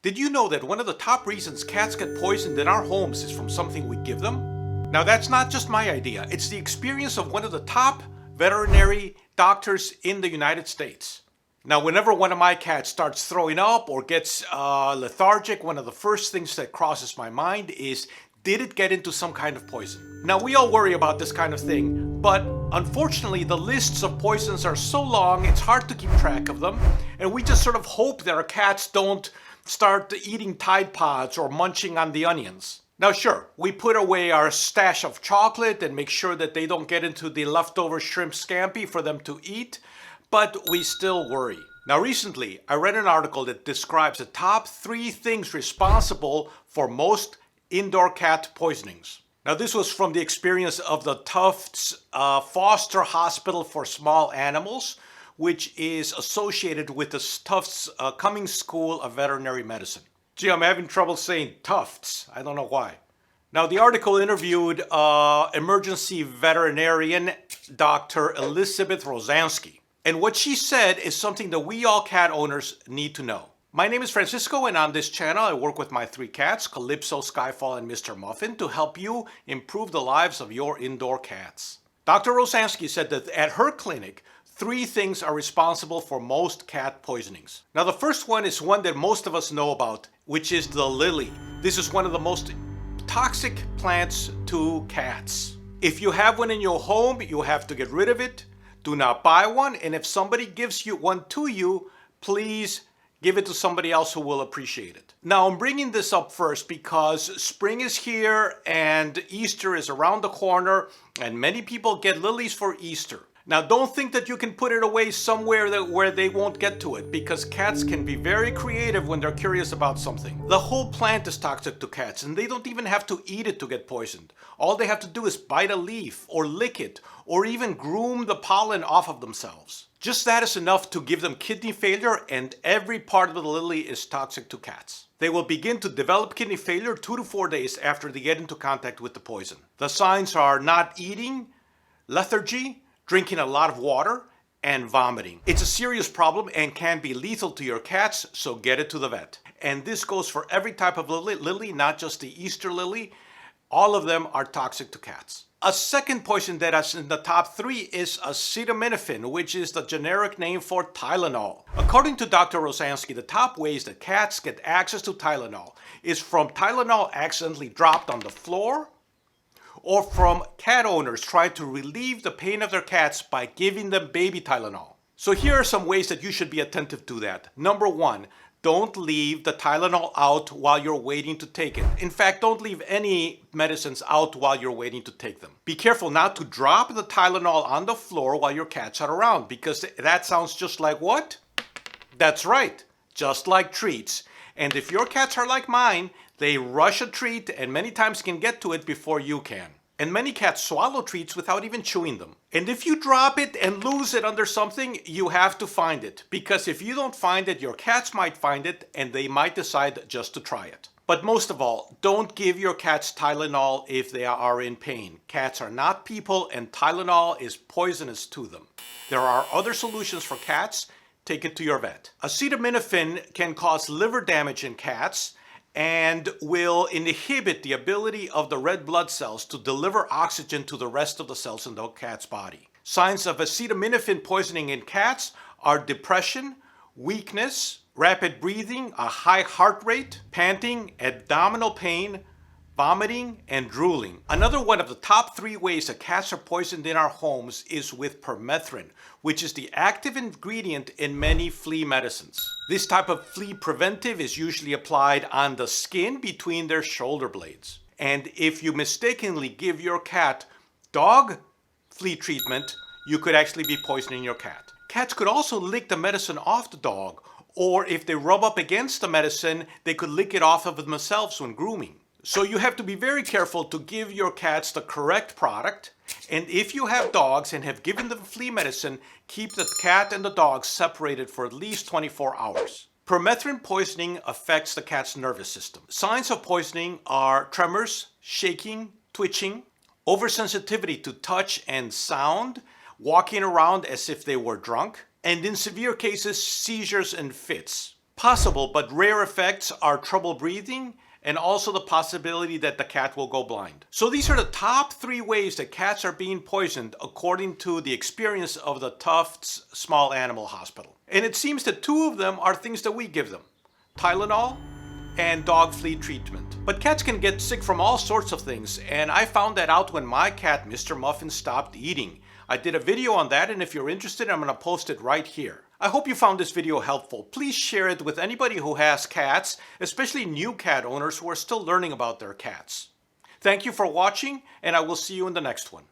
Did you know that one of the top reasons cats get poisoned in our homes is from something we give them? Now that's not just my idea, it's the experience of one of the top veterinary doctors in the United States. Now whenever one of my cats starts throwing up or gets lethargic, one of the first things that crosses my mind is, did it get into some kind of poison? Now we all worry about this kind of thing, but unfortunately the lists of poisons are so long it's hard to keep track of them, and we just sort of hope that our cats don't start eating Tide Pods or munching on the onions. Now sure, we put away our stash of chocolate and make sure that they don't get into the leftover shrimp scampi for them to eat, but we still worry. Now recently, I read an article that describes the top 3 things responsible for most indoor cat poisonings. Now this was from the experience of the Tufts Foster Hospital for Small Animals, which is associated with the Tufts Cummings School of Veterinary Medicine. Gee, I'm having trouble saying Tufts. I don't know why. Now the article interviewed emergency veterinarian Dr. Elizabeth Rosansky. And what she said is something that we all cat owners need to know. My name is Francisco, and on this channel I work with my 3 cats, Calypso, Skyfall, and Mr. Muffin, to help you improve the lives of your indoor cats. Dr. Rosansky said that at her clinic, 3 things are responsible for most cat poisonings. Now the first one is one that most of us know about, which is the lily. This is one of the most toxic plants to cats. If you have one in your home, you have to get rid of it. Do not buy one, and if somebody gives you one to you, please give it to somebody else who will appreciate it. Now I'm bringing this up first because spring is here and Easter is around the corner, and many people get lilies for Easter. Now don't think that you can put it away somewhere where they won't get to it, because cats can be very creative when they're curious about something. The whole plant is toxic to cats, and they don't even have to eat it to get poisoned. All they have to do is bite a leaf or lick it or even groom the pollen off of themselves. Just that is enough to give them kidney failure, and every part of the lily is toxic to cats. They will begin to develop kidney failure 2 to 4 days after they get into contact with the poison. The signs are not eating, lethargy, drinking a lot of water, and vomiting. It's a serious problem and can be lethal to your cats, so get it to the vet. And this goes for every type of lily, not just the Easter lily. All of them are toxic to cats. A second poison that is in the top 3 is acetaminophen, which is the generic name for Tylenol. According to Dr. Rosansky, the top ways that cats get access to Tylenol is from Tylenol accidentally dropped on the floor, or from cat owners trying to relieve the pain of their cats by giving them baby Tylenol. So here are some ways that you should be attentive to that. Number 1, don't leave the Tylenol out while you're waiting to take it. In fact, don't leave any medicines out while you're waiting to take them. Be careful not to drop the Tylenol on the floor while your cats are around, because that sounds just like what? That's right, just like treats. And if your cats are like mine, they rush a treat and many times can get to it before you can. And many cats swallow treats without even chewing them. And if you drop it and lose it under something, you have to find it. Because if you don't find it, your cats might find it and they might decide just to try it. But most of all, don't give your cats Tylenol if they are in pain. Cats are not people, and Tylenol is poisonous to them. There are other solutions for cats. Take it to your vet. Acetaminophen can cause liver damage in cats and will inhibit the ability of the red blood cells to deliver oxygen to the rest of the cells in the cat's body. Signs of acetaminophen poisoning in cats are depression, weakness, rapid breathing, a high heart rate, panting, abdominal pain, vomiting, and drooling. Another one of the top 3 ways that cats are poisoned in our homes is with permethrin, which is the active ingredient in many flea medicines. This type of flea preventive is usually applied on the skin between their shoulder blades. And if you mistakenly give your cat dog flea treatment, you could actually be poisoning your cat. Cats could also lick the medicine off the dog, or if they rub up against the medicine, they could lick it off of themselves when grooming. So you have to be very careful to give your cats the correct product. And if you have dogs and have given them flea medicine, keep the cat and the dog separated for at least 24 hours. Permethrin poisoning affects the cat's nervous system. Signs of poisoning are tremors, shaking, twitching, oversensitivity to touch and sound, walking around as if they were drunk, and in severe cases, seizures and fits. Possible but rare effects are trouble breathing and also the possibility that the cat will go blind. So these are the top 3 ways that cats are being poisoned according to the experience of the Tufts Small Animal Hospital. And it seems that 2 of them are things that we give them: Tylenol and dog flea treatment. But cats can get sick from all sorts of things, and I found that out when my cat, Mr. Muffin, stopped eating. I did a video on that, and if you're interested, I'm gonna post it right here. I hope you found this video helpful. Please share it with anybody who has cats, especially new cat owners who are still learning about their cats. Thank you for watching, and I will see you in the next one.